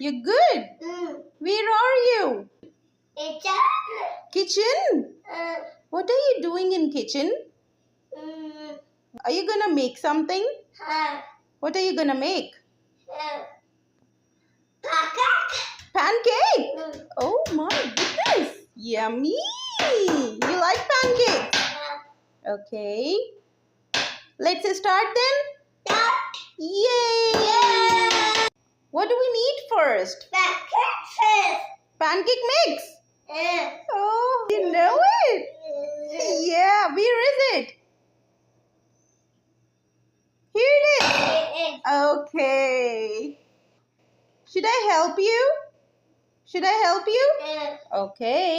You're good. Where are you? Kitchen? What are you doing in kitchen? Are you gonna make something? What are you gonna make? Pancake? Oh my goodness. Yummy. You like pancakes? Okay. Let's start then. Yay! What do we need first? Pancake mix. Oh, you know it. Yeah, where is it? Here it is. Okay. Should I help you? Okay.